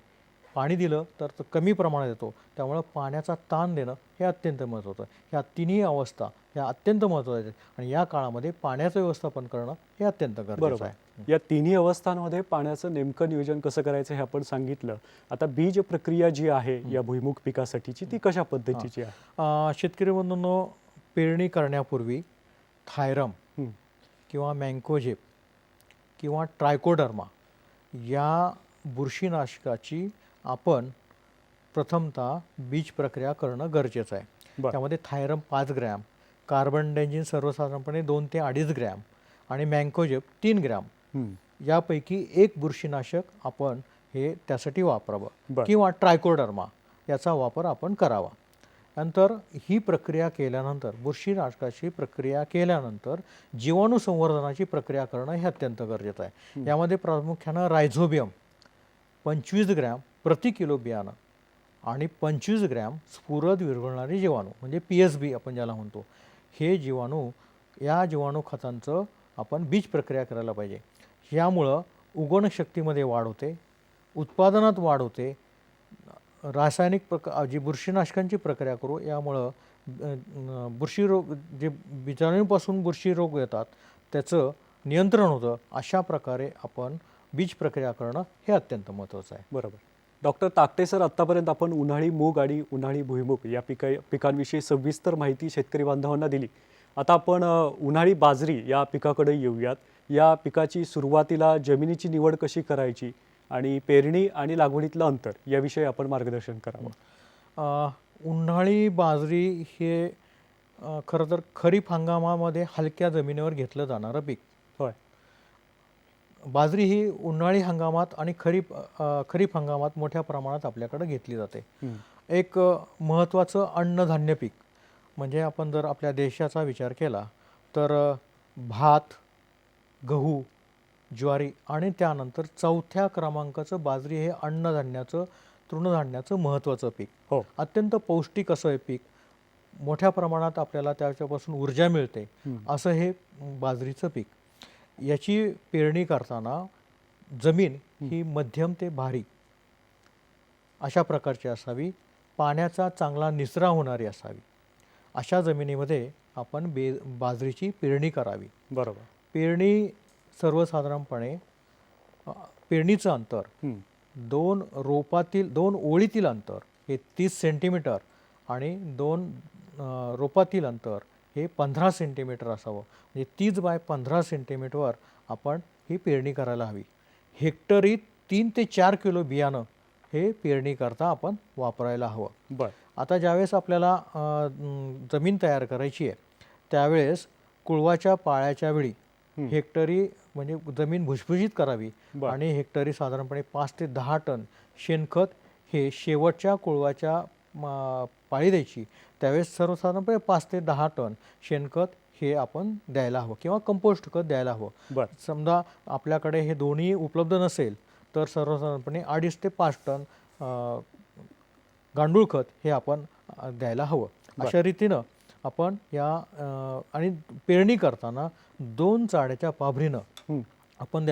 पाणी दिलं तर कमी प्रमाणात येतो. त्यामुळे पाण्याचा ताण देणं हे अत्यंत महत्त्वाचं आहे. ह्या तिन्ही अवस्था ह्या अत्यंत महत्त्वाच्या आहेत आणि या काळामध्ये पाण्याचं व्यवस्थापन करणं हे अत्यंत गरजेचं आहे. या तिन्ही अवस्थांमध्ये पाण्याचं नेमकं नियोजन कसं करायचं हे आपण सांगितलं. आता बीज प्रक्रिया जी आहे या भुईमुग पिकासाठीची ती कशा पद्धतीची आहे? शेतकरी बंधूंनो, पेरणी करण्यापूर्वी थायरम किंवा मँकोझेप किंवा ट्रायकोडर्मा या बुरशीनाशकाची आपण प्रथमतः बीज प्रक्रिया करणं गरजेचं आहे. बरं. त्यामध्ये थायरम 5 ग्रॅम, कार्बनडेन्झिन सर्वसाधारणपणे 2 ते 2.5 ग्रॅम आणि मँकोजेब 3 ग्रॅम हं. यापैकी एक बुरशीनाशक आपण हे त्यासाठी वापरावं बरं. किंवा ट्रायकोडर्मा याचा वापर आपण करावा. नंतर ही प्रक्रिया केल्यानंतर बुरशीनाशकाची प्रक्रिया केल्यानंतर जीवाणू संवर्धनाची प्रक्रिया करणं हे अत्यंत गरजेचं आहे. यामध्ये प्रामुख्यानं रायझोबियम 25 ग्रॅम प्रति किलो बियाणं आणि 25 ग्रॅम स्फुरद विरघळणारे जीवाणू म्हणजे PSB आपण ज्याला म्हणतो, हे जीवाणू या जीवाणू खतांचं आपण बीज प्रक्रिया करायला पाहिजे. यामुळं उगवणशक्तीमध्ये वाढ होते, उत्पादनात वाढ होते. रासायनिक जी बुरशीनाशकांची प्रक्रिया करू यामुळं बुरशी रोग जे बीजाणूंपासून बुरशी रोग येतात त्याचं नियंत्रण होतं. अशा प्रकारे आपण बीज प्रक्रिया करणं हे अत्यंत महत्त्वाचं आहे. बरोबर. डॉक्टर ताकटे सर, आत्तापर्यंत आपण उन्हाळी मूग आणि उन्हाळी भुईमूग या पिकांविषयी सविस्तर माहिती शेतकरी बांधवांना दिली. आता आपण उन्हाळी बाजरी या पिकाकडे येऊयात. या पिकाची सुरुवातीला जमिनीची निवड कशी करायची आणि पेरणी आणि लागवडीतलं अंतर याविषयी आपण मार्गदर्शन करावं. उन्हाळी बाजरी हे खरं तर खरीप हंगामामध्ये हलक्या जमिनीवर घेतलं जाणारं पीक. होय. बाजरी ही उन्हाळी हंगामात आणि खरीप हंगामात मोठ्या प्रमाणात आपल्याकडे घेतली जाते. एक महत्त्वाचं अन्नधान्य पीक म्हणजे आपण जर आपल्या देशाचा विचार केला तर भात, गहू, ज्वारी आणि त्यानंतर चौथ्या क्रमांकाचं बाजरी हे अन्नधान्याचं तृणधान्याचं महत्त्वाचं पीक. हो. अत्यंत पौष्टिक असं हे पीक, मोठ्या प्रमाणात आपल्याला त्याच्यापासून ऊर्जा मिळते असं हे बाजरीचं पीक. याची पेरणी करताना जमीन ही मध्यम ते भारी अशा प्रकारची असावी, पाण्याचा चांगला निचरा होणारी असावी. अशा जमिनीमध्ये आपण बाजरीची पेरणी करावी. बरोबर. पेरणी सर्वसाधारणपणे पेरणीचं अंतर दोन ओळीतील अंतर हे 30 सेंटीमीटर आणि 2 रोपातील अंतर हे 15 सेंटीमीटर असावं. म्हणजे 30 बाय 15 सेंटीमीटरवर आपण ही पेरणी करायला हवी. हेक्टरी 3 ते 4 किलो बियाणं हे पेरणी करता आपण वापरायला हवं. बरं. आता ज्यावेळेस आपल्याला जमीन तयार करायची आहे त्यावेळेस कुळवाच्या पाळ्याच्या वेळी हेक्टरी म्हणजे जमीन भुसभुशीत करावी आणि हेक्टरी साधारणपणे 5 ते 10 टन शेणखत हे शेवटच्या कुळवाच्या पाळी द्यायची. त्यावेळेस सर्वसाधारणपणे 5 ते 10 टन शेणखत हे आपण द्यायला हवं किंवा कंपोस्ट खत द्यायला हवं. समजा आपल्याकडे हे दोन्ही उपलब्ध नसेल तर सर्वसाधारणपणे 2.5 ते 5 टन गांडूळ खत हे आपण द्यायला हवं. अशा रीतीनं आपण या आणि पेरणी करताना 2 चाड्याच्या पाभरीनं आपण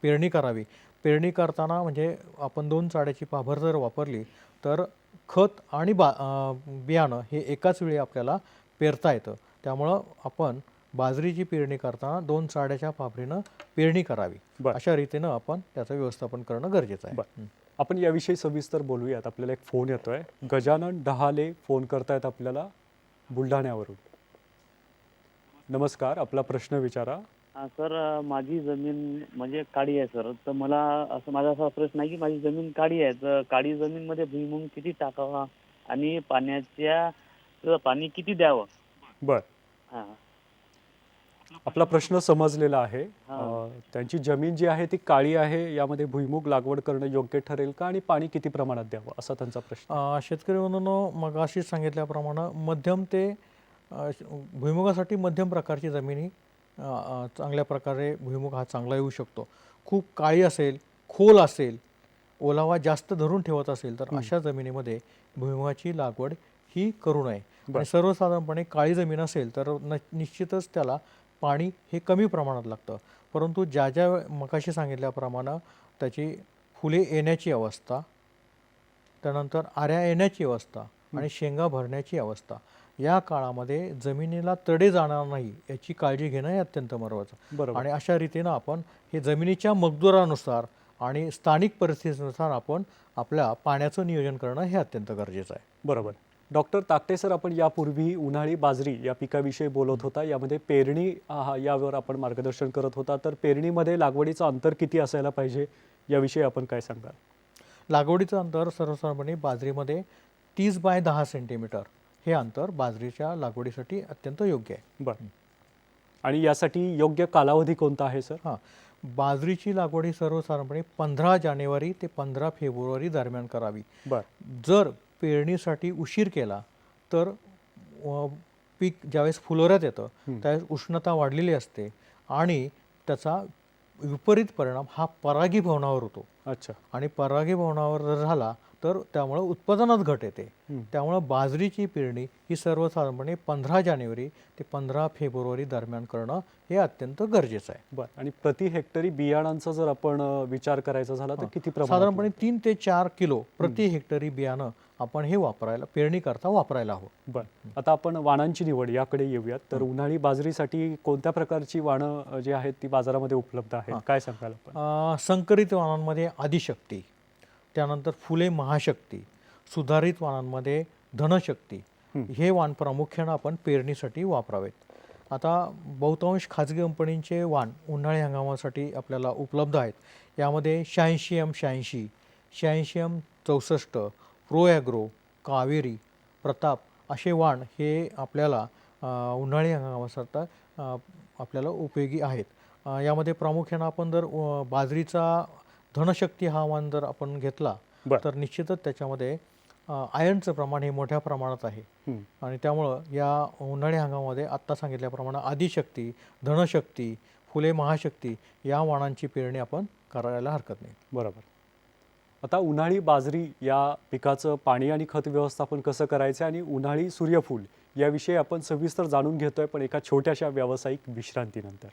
पेरणी करावी. पेरणी करताना म्हणजे आपण 2 चाड्याची पाभर जर वापरली तर खत आणि बियाणं हे एकाच वेळी आपल्याला पेरता येतं. त्यामुळं आपण बाजरीची पेरणी करताना 2 चाड्याच्या पाभरीनं पेरणी करावी. अशा रीतीनं आपण त्याचं व्यवस्थापन करणं गरजेचं आहे. आपण याविषयी सविस्तर बोलूयात. आपल्याला एक फोन येतोय. गजानन डहाले फोन करतायत आपल्याला बुलढाण्यावरून. नमस्कार, आपला प्रश्न विचारा. सर, माझी जमीन म्हणजे काळी आहे सर. तर मला माझा असा प्रश्न आहे की माझी जमीन काळी आहे, तर काळी जमीनमध्ये भुईमूग किती टाकावा आणि पाणी किती द्यावं? बर. आपला प्रश्न समजलेला आहे. त्यांची जमीन जी आहे ती काळी आहे, यामध्ये भुईमूग लागवड करणं योग्य ठरेल का आणि पाणी किती प्रमाणात द्यावं असा त्यांचा प्रश्न. शेतकरी बंधूंनो, मगाशी सांगितल्याप्रमाणे मध्यम ते भुईमुगासाठी मध्यम प्रकारची जमीन ही चांगल्या प्रकारे भुईमुग हा चांगला येऊ शकतो. खूप काळी असेल, खोल असेल, ओलावा जास्त धरून ठेवत असेल तर अशा जमिनीमध्ये भुईमुगाची लागवड ही करू नये. आणि सर्वसाधारणपणे काळी जमीन असेल तर निश्चितच त्याला पाणी हे कमी प्रमाणात लागतं. परंतु ज्या मगाशी सांगितल्याप्रमाणे त्याची फुले येण्याची अवस्था, त्यानंतर आऱ्या येण्याची अवस्था आणि शेंगा भरण्याची अवस्था, या काळामध्ये जमिनीला तडे जाणार नाही याची काळजी घेणं हे अत्यंत महत्त्वाचं. आणि अशा रीतीनं आपण हे जमिनीच्या मजदुरानुसार आणि स्थानिक परिस्थितीनुसार आपण आपल्या पाण्याचं नियोजन करणं हे अत्यंत गरजेचं आहे. बरोबर. डॉक्टर ताकटे सर, आपण यापूर्वी उन्हाळी बाजरी या पिकाविषयी बोलत होता. यामध्ये पेरणी यावर आपण मार्गदर्शन करत होता. तर पेरणीमध्ये लागवडीचं अंतर किती असायला पाहिजे याविषयी आपण काय सांगाल? लागवडीचं अंतर सर्वसाधारणपणे बाजरीमध्ये 30 बाय 10 सेंटीमीटर हे अंतर बाजरीच्या लागवडीसाठी अत्यंत योग्य आहे. बरं. आणि यासाठी योग्य कालावधी कोणता आहे सर? हां, बाजरीची लागवड ही सर्वसाधारणपणे 15 जानेवारी ते 15 फेब्रुवारी दरम्यान करावी. बरं. जर पेरणीसाठी उशीर केला तर पीक ज्यावेळेस फुलोऱ्यात येतं त्यावेळेस उष्णता वाढलेली असते आणि त्याचा विपरीत परिणाम हा परागीभवनावर होतो. अच्छा. आणि परागीभवनावर जर झाला तर त्यामुळं उत्पादनात घट येते. त्यामुळं बाजरीची पेरणी ही सर्वसाधारणपणे 15 जानेवारी ते 15 फेब्रुवारी दरम्यान करणं हे अत्यंत गरजेचं आहे. बरं. आणि प्रति हेक्टरी बियाणांचा जर आपण विचार करायचा झाला तर किती प्रमाणात? साधारणपणे 3 ते 4 किलो प्रति हेक्टरी बियाणं आपण हे वापरायला पेरणी करता वापरायला हवं. बरं. आता आपण वाणांची निवड याकडे येऊयात. तर उन्हाळी बाजरीसाठी कोणत्या प्रकारची वाणं जी आहेत ती बाजारामध्ये उपलब्ध आहेत, काय सांगाल आपण? संकरित वाणांमध्ये आदिशक्ती, त्यानंतर फुले महाशक्ती, सुधारित वाणांमध्ये धनशक्ती हे वाण प्रामुख्यानं आपण पेरणीसाठी वापरावेत. आता बहुतांश खाजगी कंपनींचे वाण उन्हाळी हंगामासाठी आपल्याला उपलब्ध आहेत. यामध्ये 86M86, 86M64, pro agro, Kaveri, Pratap असे वाण हे आपल्याला उन्हाळी हंगामासाठी आपल्याला उपयोगी आहेत. यामध्ये प्रामुख्यानं आपण जर बाजरीचा धनशक्ती हा वाण जर आपण घेतला तर निश्चितच त्याच्यामध्ये आयर्नचं प्रमाण हे मोठ्या प्रमाणात आहे. आणि त्यामुळं या उन्हाळी हंगामामध्ये आत्ता सांगितल्याप्रमाणे आदिशक्ती, धनशक्ती, फुले महाशक्ती या वाणांची पेरणी आपण करायला हरकत नाही. बरोबर. आता उन्हाळी बाजरी या पिकाचं पाणी आणि खत व्यवस्थापन कसं करायचं आणि उन्हाळी सूर्यफूल याविषयी आपण सविस्तर जाणून घेतोय, पण एका छोट्याशा व्यावसायिक विश्रांतीनंतर.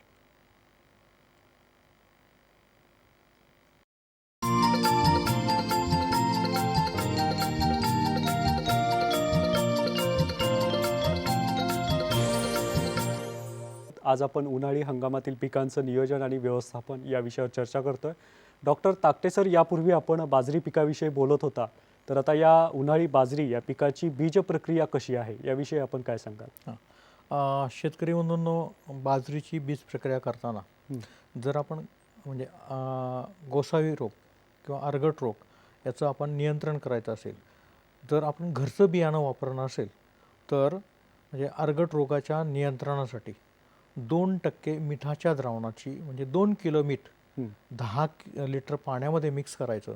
आज आपण उन्हाळी हंगामातील पिकांचं नियोजन आणि व्यवस्थापन या विषयावर चर्चा करतोय. डॉक्टर ताकटे सर, यापूर्वी आपण बाजरी पिकाविषयी बोलत होता. तर आता या उन्हाळी बाजरी या पिकाची बीज प्रक्रिया कशी आहे याविषयी आपण काय सांगाल? शेतकरी बंधूंनो, बाजरीची बीज प्रक्रिया करताना जर आपण म्हणजे गोसावी रोग किंवा अर्गट रोग याचं आपण नियंत्रण करायचं असेल, जर आपण घरचं बियाणं वापरणं असेल तर म्हणजे अर्गट रोगाच्या नियंत्रणासाठी 2% मिठाच्या द्रावणाची म्हणजे 2 किलो मीठ 10 लिटर पाण्यामध्ये मिक्स करायचं,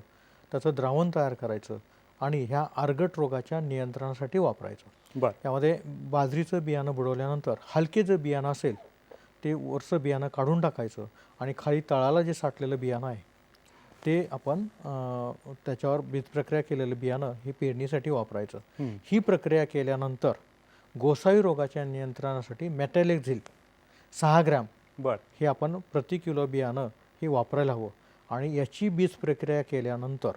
त्याचं द्रावण तयार करायचं आणि ह्या अर्गट रोगाच्या नियंत्रणासाठी वापरायचं. त्यामध्ये बाजरीचं बियाणं बुडवल्यानंतर हलके जर बियाणं असेल ते वरचं बियाणं काढून टाकायचं आणि खाली तळाला जे साठलेलं बियाणं आहे ते आपण त्याच्यावर बीज प्रक्रिया केलेलं बियाणं हे पेरणीसाठी वापरायचं. ही प्रक्रिया केल्यानंतर गोसावी रोगाच्या नियंत्रणासाठी मेटॅलेक्झिल 6 ग्रॅम हे आपण प्रति किलो बियाणं हे वापरायला हवं. आणि याची बीज प्रक्रिया केल्यानंतर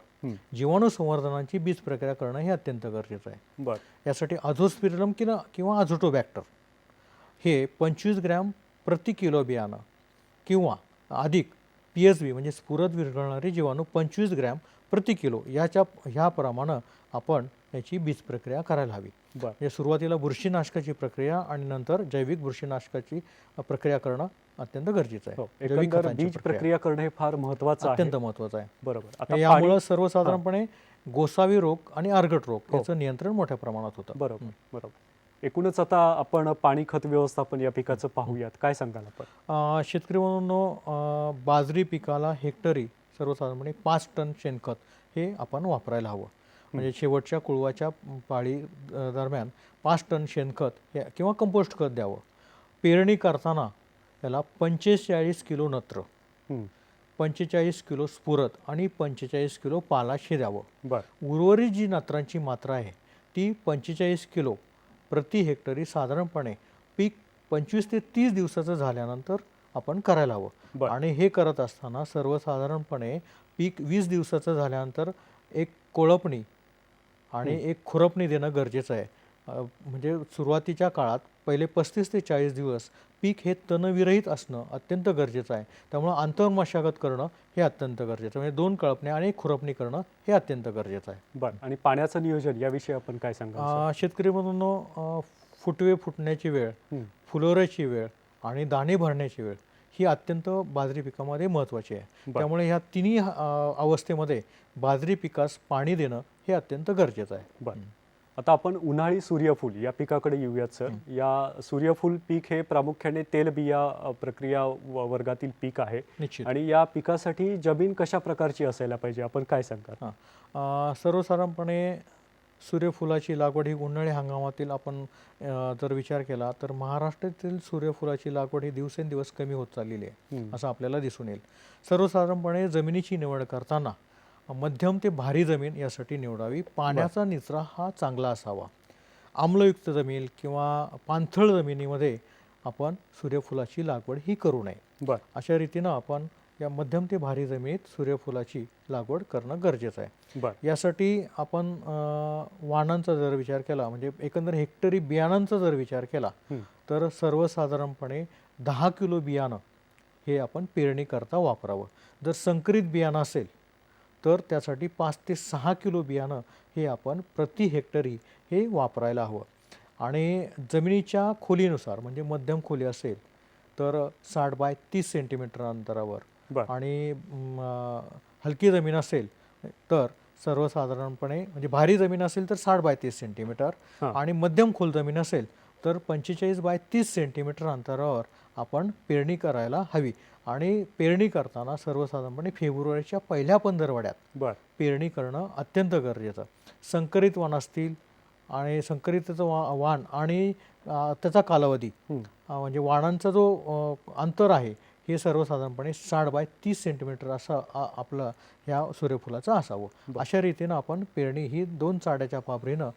जीवाणू संवर्धनाची बीज प्रक्रिया करणं हे अत्यंत गरजेचं आहे. यासाठी अझोस्पिरिलम किंवा अझोटोबॅक्टर हे 25 ग्रॅम प्रति किलो बियाणं किंवा अधिक PSB म्हणजे स्फुरद विरघळणारे जीवाणू 25 ग्रॅम प्रति किलो ह्याप्रमाणे आपण याची बीज प्रक्रिया करायला हवी. म्हणजे सुरुवातीला बुरशीनाशकाची प्रक्रिया आणि नंतर जैविक बुरशीनाशकाची प्रक्रिया करणं अत्यंत गरजेचं आहे. जैविक बीज प्रक्रिया करणे हे फार महत्त्वाचं आहे, अत्यंत महत्त्वाचं आहे. बरोबर. आता यामुळे सर्वसाधारणपणे गोसावी रोग आणि अर्गट रोग याचं नियंत्रण मोठ्या प्रमाणात होतं. बरोबर. एकूणच आता आपण पाणी खत व्यवस्थापन या पिकाचं पाहूयात, काय सांगाल आपण? शेतकरी म्हणून बाजरी पिकाला हेक्टरी सर्वसाधारणपणे 5 टन शेणखत हे आपण वापरायला हवं. म्हणजे शेवटच्या कुळवाच्या पाळी दरम्यान 5 टन शेणखत किंवा कंपोस्ट खत द्यावं. पेरणी करताना याला 45 किलो नत्र, 45 किलो स्फुरद आणि 45 किलो पालाश हे द्यावं. उर्वरित जी नत्रांची मात्रा आहे ती 45 किलो प्रति हेक्टरी साधारणपणे पीक 25 ते 30 दिवसाचं झाल्यानंतर आपण करायला हवं. आणि हे करत असताना सर्वसाधारणपणे पीक 20 दिवसाचं झाल्यानंतर एक कोळपणी आणि एक खुरपणी देणं गरजेचं आहे. म्हणजे सुरुवातीच्या काळात पहिले 35 ते 40 दिवस पीक हे तणविरहित असणं अत्यंत गरजेचं आहे. त्यामुळं आंतरमशागत करणं हे अत्यंत गरजेचं आहे. म्हणजे 2 कळपण्या आणि 1 खुरपणी करणं हे अत्यंत गरजेचं आहे. बरं, आणि पाण्याचं नियोजन याविषयी आपण काय सांगाल सर? शेतकरी बंधूंनो, फुटवे फुटण्याची वेळ, हं. फुलोऱ्याची वेळ आणि दाणे भरण्याची वेळ ही अत्यंत बाजरी पिकामध्ये महत्त्वाची आहे. बरं. त्यामुळे ह्या तिन्ही अवस्थेमध्ये बाजरी पिकास पाणी देणं हे अत्यंत गरजेचं आहे. बरं, आता आपण उन्हाळी सूर्यफूल या पिकाकडे येऊयात सर. या सूर्यफूल पीक हे प्रामुख्याने तेलबिया प्रक्रिया वर्गातील पीक आहे निश्चित. आणि या पिकासाठी जमीन कशा प्रकारची असायला पाहिजे, आपण काय सांगाल? सर्वसाधारणपणे सूर्यफुलाची लागवड ही उन्हाळी हंगामातील आपण जर विचार केला तर महाराष्ट्रातील सूर्यफुलाची लागवड ही दिवसेंदिवस कमी होत चाललेली आहे असं आपल्याला दिसून येईल. सर्वसाधारणपणे जमिनीची निवड करताना मध्यम ते भारी जमीन यासाठी निवडावी. पाण्याचा निचरा हा चांगला असावा. आम्लयुक्त जमीन किंवा पाणथळ जमिनीमध्ये आपण सूर्यफुलाची लागवड ही करू नये. बरं. अशा रीतीनं आपण या मध्यम ते भारी जमिनीत सूर्यफुलाची लागवड करणं गरजेचं आहे. बरं. यासाठी आपण वाणांचा जर विचार केला, म्हणजे एकंदर हेक्टरी बियाणांचा जर विचार केला तर सर्वसाधारणपणे 10 किलो बियाणं हे आपण पेरणी करता वापरावं. जर संकरित बियाणं असेल तर त्यासाठी 5 ते 6 किलो बियाणं हे आपण प्रति हेक्टरी हे वापरायला हवं. आणि जमिनीच्या खोलीनुसार, म्हणजे मध्यम खोली असेल तर 60 बाय 30 सेंटीमीटर अंतरावर बरं. आणि हलकी जमीन असेल तर सर्वसाधारणपणे, म्हणजे भारी जमीन असेल तर 60 बाय 30 सेंटीमीटर हां. आणि मध्यम खोल जमीन असेल तर 45 बाय 30 सेंटीमीटर अंतरावर आपण पेरणी करायला हवी. आणि पेरणी करताना सर्वसाधारणपणे फेब्रुवारीच्या पहिल्या पंधरवड्यात बरं. पेरणी करणं अत्यंत गरजेचं. संकरित वाण असतील आणि संकरितचं वाण आणि त्याचा कालावधी म्हणजे वाणांचा जो अंतर आहे हे सर्वसाधारणपणे 60 बाय 30 सेंटीमीटर असं आपलं ह्या सूर्यफुलाचं असावं. अशा रीतीनं आपण पेरणी ही 2 चाड्याच्या पाबरीनं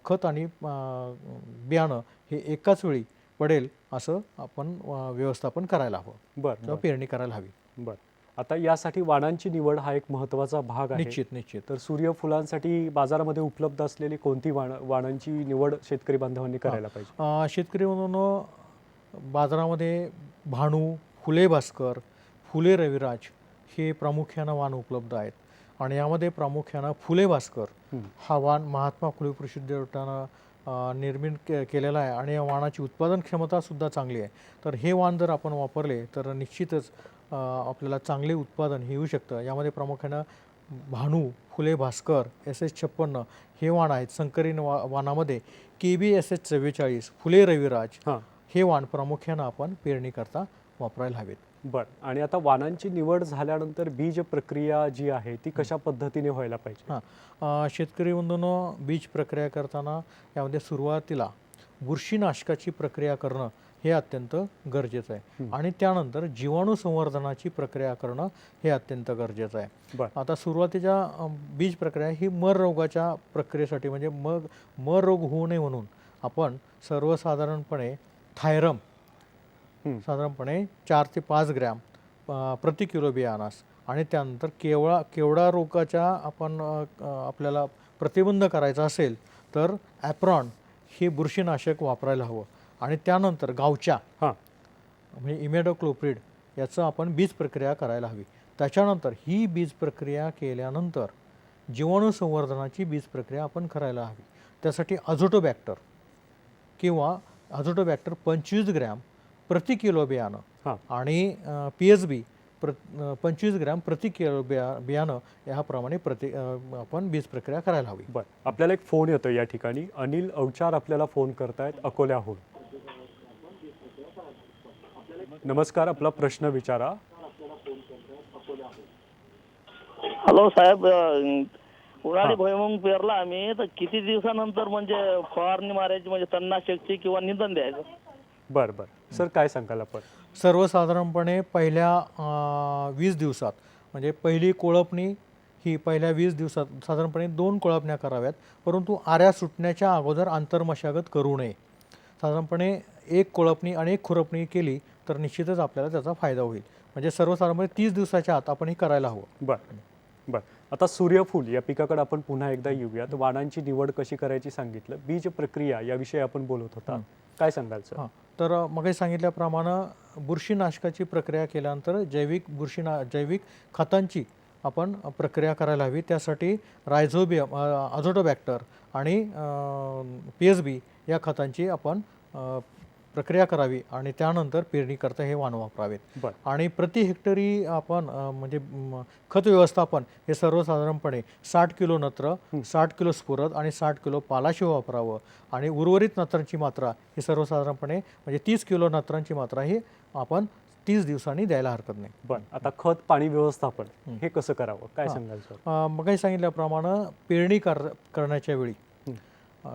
खत आणि बियाणं हे एकाच वेळी पडेल असं आपण व्यवस्थापन करायला हवं बरं. किंवा पेरणी करायला हवी. बरं, आता यासाठी वाणांची निवड हा एक महत्त्वाचा भाग आहे. निश्चित. तर सूर्यफुलांसाठी बाजारामध्ये उपलब्ध असलेली कोणती वाणांची निवड शेतकरी बांधवांनी करायला पाहिजे? शेतकरी म्हणून बाजारामध्ये भानू, फुले भास्कर, फुले रविराज हे प्रामुख्यानं वाण उपलब्ध आहेत. आणि यामध्ये प्रामुख्यानं फुले भास्कर हा वाण महात्मा फुले कृषी विद्यापीठानं निर्मित केलेला आहे आणि या वाणाची उत्पादन क्षमता सुद्धा चांगली आहे. तर हे वाण जर आपण वापरले तर निश्चितच आपल्याला चांगले उत्पादन हे येऊ शकतं. यामध्ये प्रामुख्यानं भानू, फुले भास्कर, SS56 हे वाण आहेत. संकरित वाणामध्ये KB SS44, फुले रविराज हे वाण प्रामुख्यानं आपण पेरणी करता वापरायला हवेत. बरं, आणि आता वाणांची निवड झाल्यानंतर बीज प्रक्रिया जी आहे ती कशा पद्धतीने व्हायला पाहिजे? शेतकरी बंधूंनो, बीज प्रक्रिया करताना यामध्ये सुरुवातीला बुरशीनाशकाची प्रक्रिया करणं हे अत्यंत गरजेचं आहे. आणि त्यानंतर जीवाणू संवर्धनाची प्रक्रिया करणं हे अत्यंत गरजेचं आहे. बरं. आता सुरुवातीच्या बीज प्रक्रिया ही मर रोगाच्या प्रक्रियेसाठी, म्हणजे मर रोग होऊ नये म्हणून आपण सर्वसाधारणपणे थायरम साधारणपणे 4 ते 5 ग्रॅम प्रति किलो बियाणास आणि त्यानंतर केवडा रोगाच्या आपण आपल्याला प्रतिबंध करायचा असेल तर ॲप्रॉन हे बुरशीनाशक वापरायला हवं. आणि त्यानंतर गावच्या म्हणजे इमॅडोक्लोप्रिड याचं आपण बीज प्रक्रिया करायला हवी. त्याच्यानंतर ही बीज प्रक्रिया केल्यानंतर जीवाणू संवर्धनाची बीज प्रक्रिया आपण करायला हवी. त्यासाठी अझोटोबॅक्टर किंवा अझोटोबॅक्टर 25 ग्रॅम प्रति किलो बियाणं आणि PSB 25 ग्रॅम प्रति किलो बियाणं याप्रमाणे आपण बीज प्रक्रिया करायला हवी. बरं, आपल्याला एक फोन येतो या ठिकाणी. अनिल अवचार आपल्याला फोन करतायत अकोल्याहून. नमस्कार, आपला प्रश्न विचारा. हॅलो साहेब, उन्हाळी भुईमुग पेरला आम्ही, तर किती दिवसानंतर म्हणजे फवारणी मारायची, म्हणजे तणनाशकची किंवा निंदन द्यायचं? बरं, सर काय सांगाल आपण? सर्वसाधारणपणे पहिल्या 20 दिवसात, म्हणजे पहिली कोळपणी ही पहिल्या 20 दिवसात साधारणपणे 2 कोळपण्या कराव्यात. परंतु आऱ्या सुटण्याच्या अगोदर आंतरमशागत करू नये. साधारणपणे 1 कोळपणी आणि 1 खुरपणी केली तर निश्चितच आपल्याला त्याचा फायदा होईल. म्हणजे सर्वसाधारणपणे 30 दिवसाच्या आत आपण हे करायला हवं. बरं, आता सूर्यफूल या पिकाकडे आपण पुन्हा एकदा येऊयात. वाणांची निवड कशी करायची सांगितलं, बीज प्रक्रिया याविषयी आपण बोलत होता, काय सांगाल सर? तर मग सांगितल्याप्रमाणे बुरशीनाशकाची प्रक्रिया केल्यानंतर जैविक खतांची आपण प्रक्रिया करायला हवी. त्यासाठी रायझोबियम, अझोटोबॅक्टर आणि PSB या खतांची आपण प्रक्रिया करावी आणि त्यानंतर पेरणीकरता हे वाण वापरावेत. बरं. आणि प्रति हेक्टरी आपण खत व्यवस्थापन हे सर्वसाधारणपणे 60 किलो नत्र, 60 किलो स्फुरद आणि 60 किलो पालाशिव वापरावं. आणि उर्वरित नत्रांची मात्रा ही सर्वसाधारणपणे 30 किलो नत्रांची मात्रा ही आपण 30 दिवसांनी द्यायला हरकत नाही. बरं, आता खत पाणी व्यवस्थापन हे कसं करावं, काय सांगाल सर? मग सांगितल्याप्रमाणे पेरणी करण्याच्या वेळी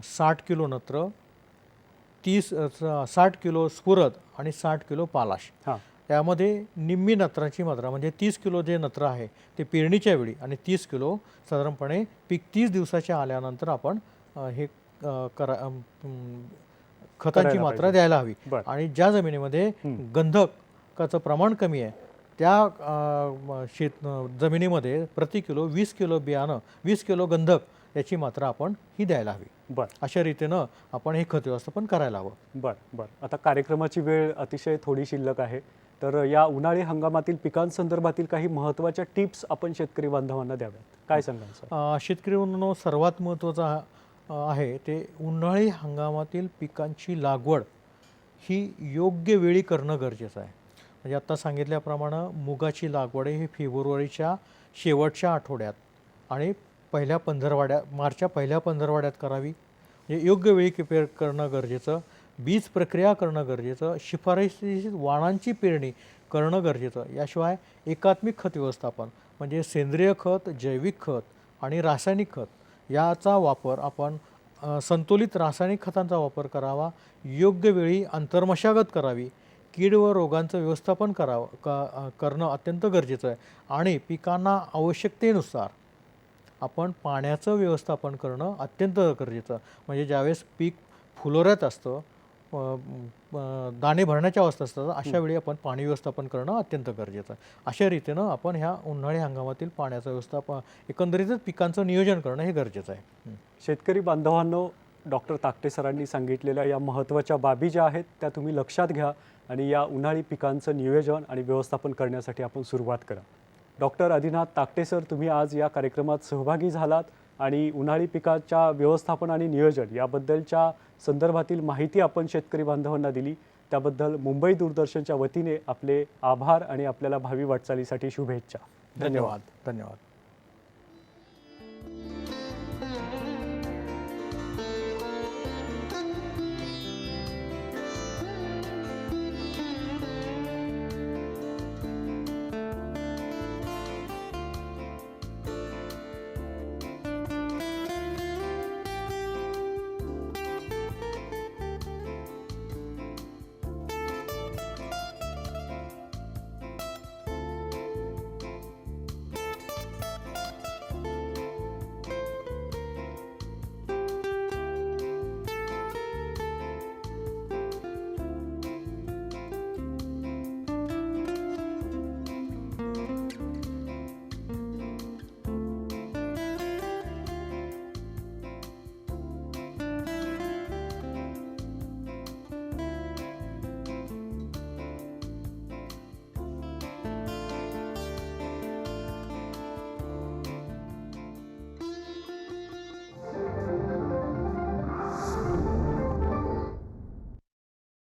60 किलो नत्र, 60 किलो स्फुरद आणि 60 किलो पालाश, हां. त्यामध्ये निम्मी नत्राची मात्रा म्हणजे 30 किलो जे नत्र आहे ते पेरणीच्या वेळी आणि 30 किलो साधारणपणे पीक 30 दिवसाच्या आल्यानंतर आपण हे खतांची करायला मात्रा पाहिजे. द्यायला हवी. बरं. आणि ज्या जमिनीमध्ये गंधकाचं प्रमाण कमी आहे त्या जमिनीमध्ये प्रति किलो 20 किलो बियाणं, 20 किलो गंधक याची मात्रा आपण ही द्यायला हवी. बरं अशा रीतीनं आपण हे खत व्यवस्थापन करायला हवं. बरं. आता कार्यक्रमाची वेळ अतिशय थोडी शिल्लक आहे, तर या उन्हाळी हंगामातील पिकांसंदर्भातील काही महत्त्वाच्या टिप्स आपण शेतकरी बांधवांना द्याव्यात, काय सांगाल सर? शेतकरी बंधूंनो, सर्वात महत्त्वाचं आहे ते उन्हाळी हंगामातील पिकांची लागवड ही योग्य वेळी करणं गरजेचं आहे. म्हणजे आत्ता सांगितल्याप्रमाणे मुगाची लागवड ही फेब्रुवारीच्या शेवटच्या आठवड्यात आणि मार्चच्या पहिल्या पंधरवड्यात करावी. म्हणजे योग्य वेळी करणं गरजेचं, बीज प्रक्रिया करणं गरजेचं, शिफारशीच्या वाणांची पेरणी करणं गरजेचं. याशिवाय एकात्मिक खत व्यवस्थापन म्हणजे सेंद्रिय खत, जैविक खत आणि रासायनिक खत याचा वापर आपण संतुलित रासायनिक खतांचा वापर करावा. योग्य वेळी अंतर्मशागत करावी. कीड व रोगांचं व्यवस्थापन करणं अत्यंत गरजेचं आहे. आणि पिकांना आवश्यकतेनुसार आपण पाण्याचं व्यवस्थापन करणं अत्यंत गरजेचं. म्हणजे ज्यावेळेस पीक फुलोऱ्यात असतं, दाणे भरण्याच्या अवस्थेत असतात, अशा वेळी आपण पाणी व्यवस्थापन करणं अत्यंत गरजेचं आहे. अशा रीतीनं आपण ह्या उन्हाळी हंगामातील पाण्याचं व्यवस्थापन, एकंदरीतच पिकांचं नियोजन करणं हे गरजेचं आहे. शेतकरी बांधवांनो, डॉक्टर ताकटे सरांनी सांगितलेल्या या महत्त्वाच्या बाबी ज्या आहेत त्या तुम्ही लक्षात घ्या आणि या उन्हाळी पिकांचं नियोजन आणि व्यवस्थापन करण्यासाठी आपण सुरुवात करा. डॉक्टर आदिनाथ ताकटे सर, तुम्ही आज या कार्यक्रमात सहभागी झालात आणि उन्हाळी पिकाच्या व्यवस्थापन आणि नियोजन याबद्दलच्या संदर्भातील माहिती आपण शेतकरी बांधवांना दिली. त्याबद्दल मुंबई दूरदर्शनच्या वतीने आपले आभार आणि आपल्याला भावी वाटचालीसाठी शुभेच्छा. धन्यवाद.